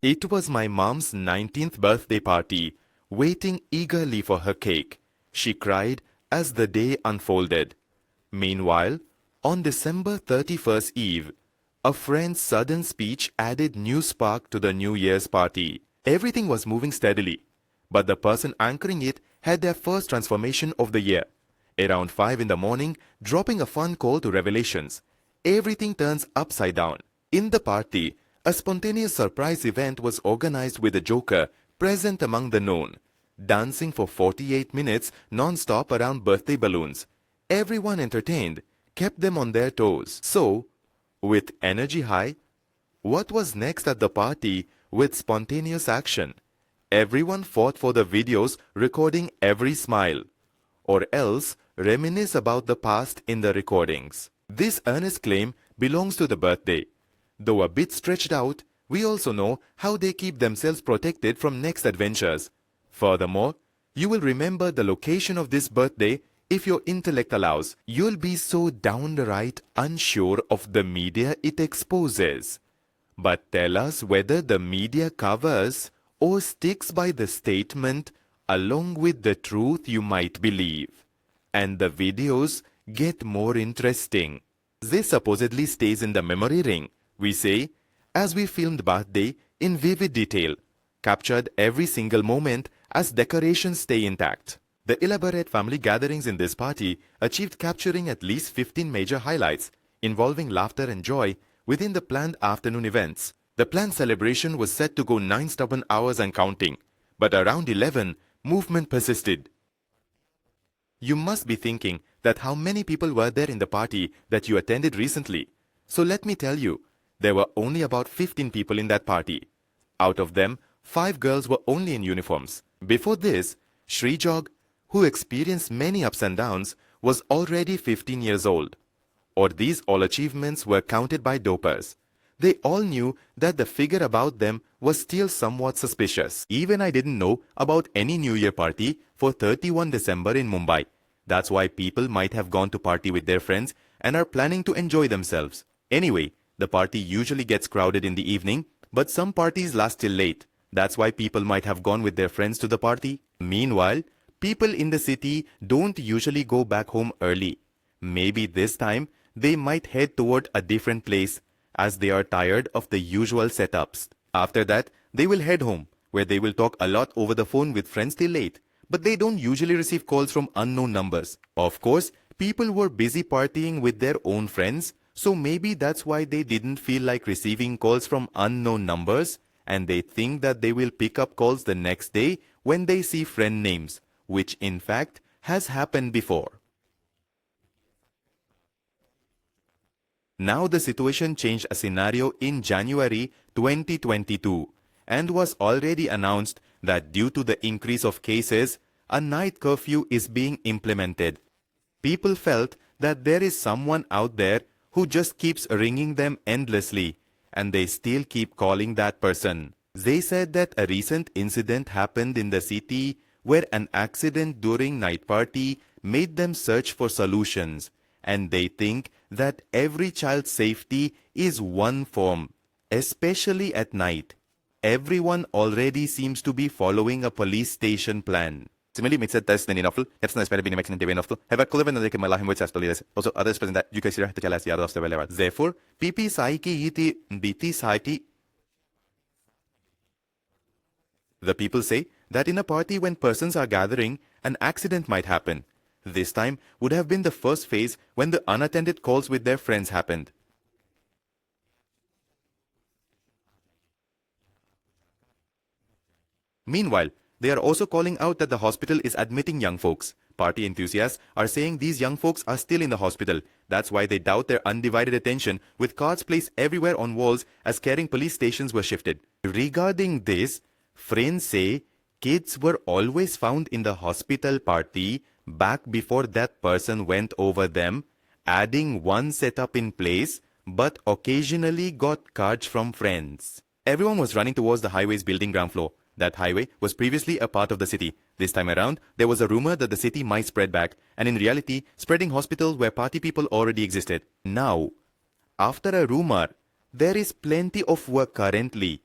It was my mom's 19th birthday party, waiting eagerly for her cake. She cried as the day unfolded. Meanwhile, on December 31st Eve, a friend's sudden speech added new spark to the New Year's party. Everything was moving steadily, but the person anchoring it had their first transformation of the year. Around 5 in the morning, dropping a fun call to revelations. Everything turns upside down. In the party, a spontaneous surprise event was organized with a joker present among the known, dancing for 48 minutes non-stop around birthday balloons. Everyone entertained, kept them on their toes. So, with energy high, what was next at the party with spontaneous action? Everyone fought for the videos recording every smile, or else reminisce about the past in the recordings. This earnest claim belongs to the birthday. Though a bit stretched out, we also know how they keep themselves protected from next adventures. Furthermore, you will remember the location of this birthday if your intellect allows. You'll be so downright unsure of the media it exposes. But tell us whether the media covers or sticks by the statement along with the truth you might believe. And the videos get more interesting. This supposedly stays in the memory ring. We say, as we filmed birthday in vivid detail, captured every single moment as decorations stay intact. The elaborate family gatherings in this party achieved capturing at least 15 major highlights involving laughter and joy within the planned afternoon events. The planned celebration was set to go 9 stubborn hours and counting, but around 11, movement persisted. You must be thinking that how many people were there in the party that you attended recently. So let me tell you, there were only about 15 people in that party. Out of them, 5 girls were only in uniforms. Before this, Srijog, who experienced many ups and downs, was already 15 years old. Or these all achievements were counted by dopers. They all knew that the figure about them was still somewhat suspicious. Even I didn't know about any New Year party for 31 December in Mumbai. That's why people might have gone to party with their friends and are planning to enjoy themselves. Anyway, the party usually gets crowded in the evening, but some parties last till late. That's why people might have gone with their friends to the party. Meanwhile, people in the city don't usually go back home early. Maybe this time, they might head toward a different place as they are tired of the usual setups. After that, they will head home, where they will talk a lot over the phone with friends till late. But they don't usually receive calls from unknown numbers. Of course, people were busy partying with their own friends, so maybe that's why they didn't feel like receiving calls from unknown numbers, and they think that they will pick up calls the next day when they see friend names, which in fact has happened before. Now the situation changed a scenario in January 2022 and was already announced that due to the increase of cases, a night curfew is being implemented. People felt that there is someone out there who just keeps ringing them endlessly, and they still keep calling that person. They said that a recent incident happened in the city where an accident during night party made them search for solutions, and they think that every child's safety is one form, especially at night. Everyone already seems to be following a police station plan. Similarly, mit test den inafel, jetzt ist bin ich in inafel. Have a clever and my lahim with test. Also others present that you can see the class yard of the level. Therefore, PP Saiki iti BT Saiki. The people say that in a party when persons are gathering, an accident might happen. This time would have been the first phase when the unattended calls with their friends happened. Meanwhile, they are also calling out that the hospital is admitting young folks. Party enthusiasts are saying these young folks are still in the hospital. That's why they doubt their undivided attention, with cards placed everywhere on walls as caring police stations were shifted. Regarding this, friends say kids were always found in the hospital party back before that person went over them, adding one setup in place, but occasionally got cards from friends. Everyone was running towards the highway's building ground floor. That highway was previously a part of the city. This time around, there was a rumor that the city might spread back, and in reality, spreading hospitals where party people already existed. Now, after a rumor, there is plenty of work currently.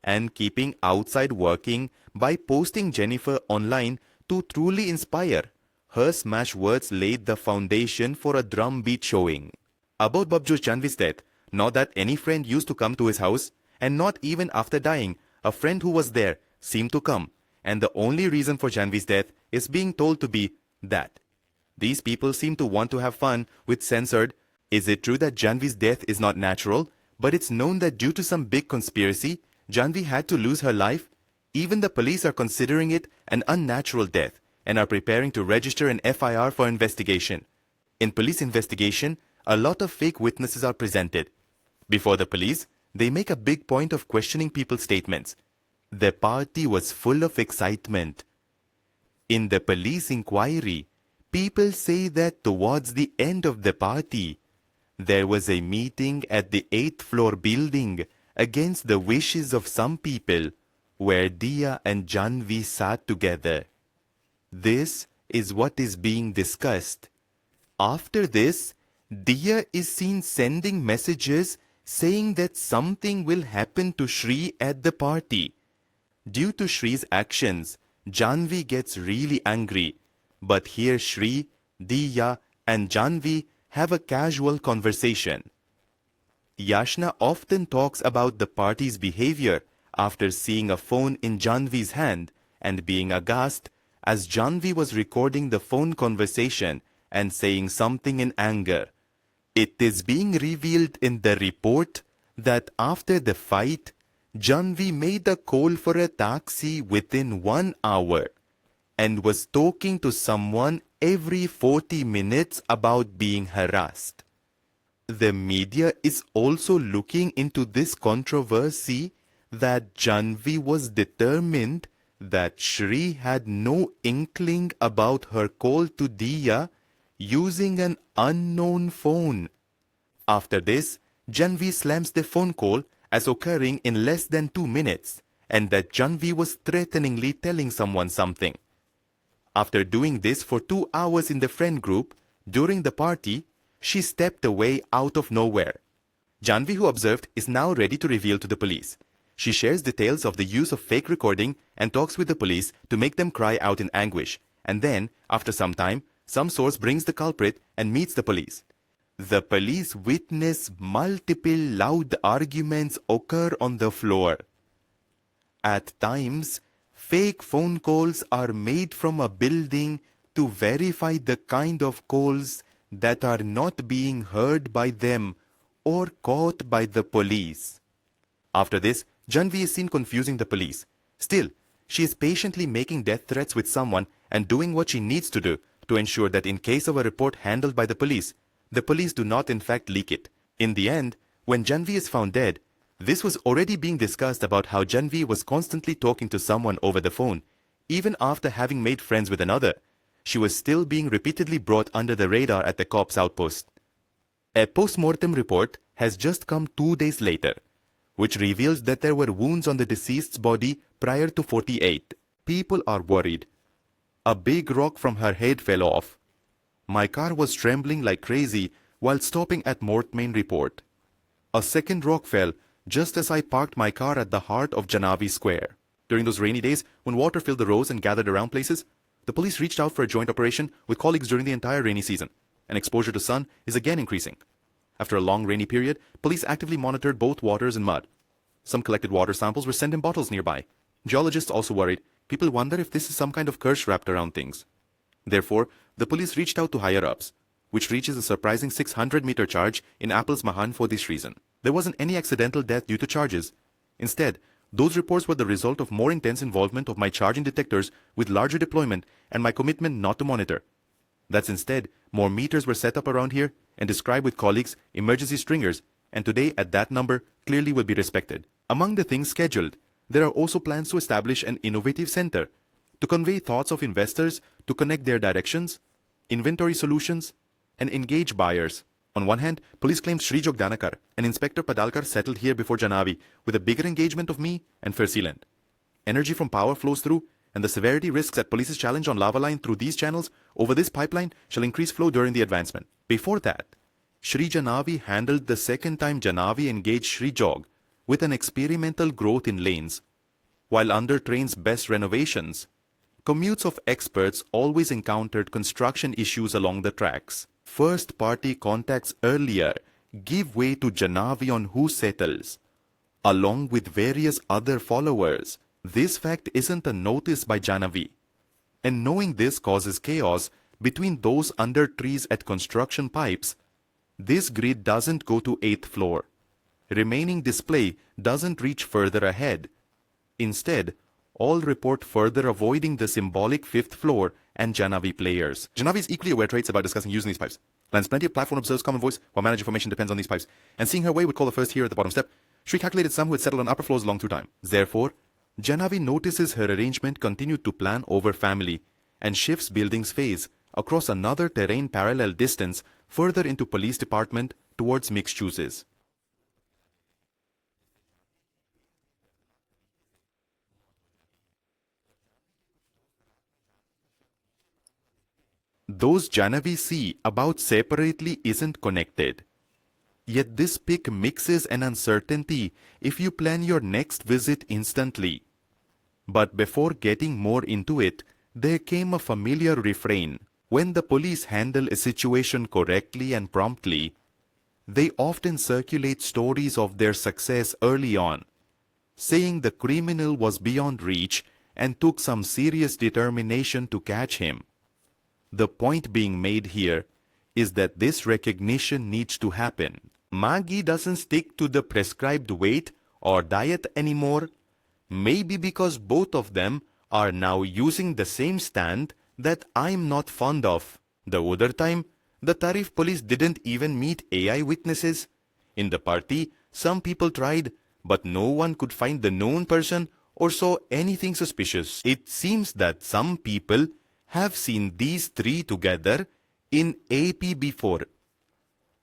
and keeping outside working by posting Jennifer online to truly inspire. Her smash words laid the foundation for a drumbeat showing. About Babju's Jhanvi's death, not that any friend used to come to his house, and not even after dying, a friend who was there seemed to come, and the only reason for Jhanvi's death is being told to be that. These people seem to want to have fun with censored. Is it true that Jhanvi's death is not natural, but it's known that due to some big conspiracy, Jhanvi had to lose her life? Even the police are considering it an unnatural death and are preparing to register an FIR for investigation. In police investigation, a lot of fake witnesses are presented. Before the police, they make a big point of questioning people's statements. The party was full of excitement. In the police inquiry, people say that towards the end of the party, there was a meeting at the 8th floor building against the wishes of some people, where Diya and Janvi sat together. This is what is being discussed. After this, Diya is seen sending messages saying that something will happen to Shri at the party. Due to Shri's actions, Janvi gets really angry. But here Shri, Diya and Janvi have a casual conversation. Yashna often talks about the party's behavior after seeing a phone in Janvi's hand and being aghast as Janvi was recording the phone conversation and saying something in anger. It is being revealed in the report that after the fight, Janvi made a call for a taxi within 1 hour and was talking to someone every 40 minutes about being harassed. The media is also looking into this controversy that Janvi was determined that Shri had no inkling about her call to Diya using an unknown phone. After this, Janvi slams the phone call as occurring in less than 2 minutes and that Janvi was threateningly telling someone something. After doing this for 2 hours in the friend group, during the party, she stepped away out of nowhere. Jhanvi, who observed, is now ready to reveal to the police. She shares details of the use of fake recording and talks with the police to make them cry out in anguish. And then, after some time, some source brings the culprit and meets the police. The police witness multiple loud arguments occur on the floor. At times, fake phone calls are made from a building to verify the kind of calls that are not being heard by them or caught by the police. After this, Janvi is seen confusing the police. Still, she is patiently making death threats with someone and doing what she needs to do to ensure that in case of a report handled by the police do not in fact leak it. In the end, when Janvi is found dead, this was already being discussed about how Janvi was constantly talking to someone over the phone. Even after having made friends with another, she was still being repeatedly brought under the radar at the cops' outpost. A post-mortem report has just come 2 days later, which reveals that there were wounds on the deceased's body prior to 48. People are worried. A big rock from her head fell off. My car was trembling like crazy while stopping at Mortmain report. A second rock fell just as I parked my car at the heart of Jhanavi Square. During those rainy days, when water filled the roads and gathered around places, the police reached out for a joint operation with colleagues during the entire rainy season, and exposure to sun is again increasing. After a long rainy period, police actively monitored both waters and mud. Some collected water samples were sent in bottles nearby. Geologists also worried. People wonder if this is some kind of curse wrapped around things. Therefore, the police reached out to higher-ups, which reaches a surprising 600-meter charge in Apple's Mahan for this reason. There wasn't any accidental death due to charges. Instead, those reports were the result of more intense involvement of my charging detectors with larger deployment and my commitment not to monitor. That's instead, more meters were set up around here and described with colleagues emergency stringers, and today at that number clearly will be respected. Among the things scheduled, there are also plans to establish an innovative center to convey thoughts of investors, to connect their directions, inventory solutions, and engage buyers. On one hand, police claimed Sri Jogdanakar and Inspector Padalkar settled here before Jhanavi with a bigger engagement of me and Fersealand. Energy from power flows through, and the severity risks at police's challenge on lava line through these channels over this pipeline shall increase flow during the advancement. Before that, Sri Jhanavi handled the second time Jhanavi engaged Sri Jog with an experimental growth in lanes. While under trains' best renovations, commutes of experts always encountered construction issues along the tracks. First-party contacts earlier give way to Jhanvi on who settles, along with various other followers. This fact isn't a notice by Janvi, and knowing this causes chaos between those under trees at construction pipes. This grid doesn't go to 8th floor. Remaining display doesn't reach further ahead. Instead, all report further avoiding the symbolic 5th floor and Jhanvi players. Jhanvi is equally aware traits about discussing using these pipes. Lands plenty of platform, observes common voice, while managed information depends on these pipes. And seeing her way would call the first here at the bottom step. She calculated some who had settled on upper floors long through time. Therefore, Jhanvi notices her arrangement continued to plan over family and shifts building's phase across another terrain parallel distance further into police department towards mixed chooses. Those Jhanvi see about separately isn't connected. Yet this pick mixes an uncertainty if you plan your next visit instantly. But before getting more into it, there came a familiar refrain. When the police handle a situation correctly and promptly, they often circulate stories of their success early on, saying the criminal was beyond reach and took some serious determination to catch him. The point being made here is that this recognition needs to happen. Maggie doesn't stick to the prescribed weight or diet anymore, maybe because both of them are now using the same stand that I'm not fond of. The other time, the Tarif police didn't even meet AI witnesses. In the party, some people tried, but no one could find the known person or saw anything suspicious. It seems that some people have seen these three together in AP before.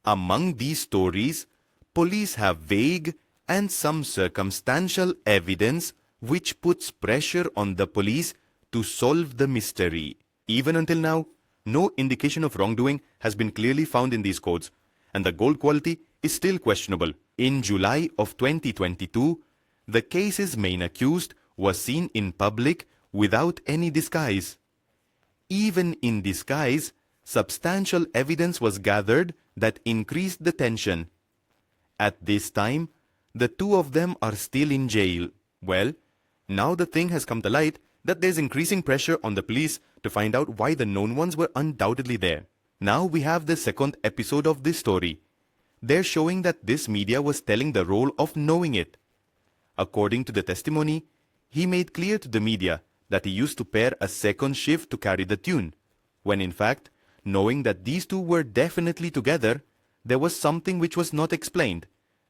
Among these stories, police have vague and some circumstantial evidence which puts pressure on the police to solve the mystery. Even until now, no indication of wrongdoing has been clearly found in these codes, and the gold quality is still questionable. In July of 2022, the case's main accused was seen in public without any disguise. Even in disguise, substantial evidence was gathered that increased the tension. At this time, the two of them are still in jail. Well, now the thing has come to light that there's increasing pressure on the police to find out why the known ones were undoubtedly there. Now we have the second episode of this story. They're showing that this media was telling the role of knowing it. According to the testimony, he made clear to the media that he used to pair a second shift to carry the tune, when in fact, knowing that these two were definitely together, there was something which was not explained,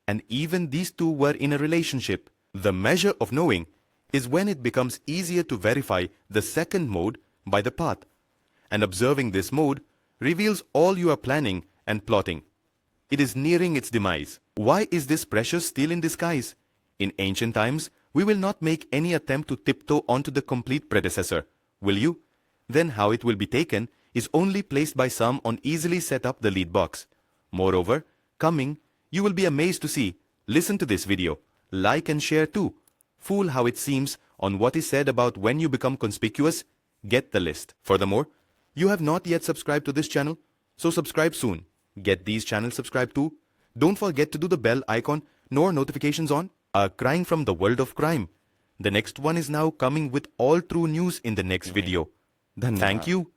and even these two were in a relationship. The measure of knowing is when it becomes easier to verify the second mode by the path, and observing this mode reveals all you are planning and plotting. It is nearing its demise. Why is this pressure still in disguise? In ancient times, we will not make any attempt to tiptoe onto the complete predecessor. Will you? Then how it will be taken is only placed by some on easily set up the lead box. Moreover, coming, you will be amazed to see. Listen to this video. Like and share too. Fool how it seems on what is said about when you become conspicuous. Get the list. Furthermore, you have not yet subscribed to this channel, so subscribe soon. Get these channels subscribed too. Don't forget to do the bell icon nor notifications on. A crime from the world of crime. The next one is now coming with all true news in the next video. Thank you.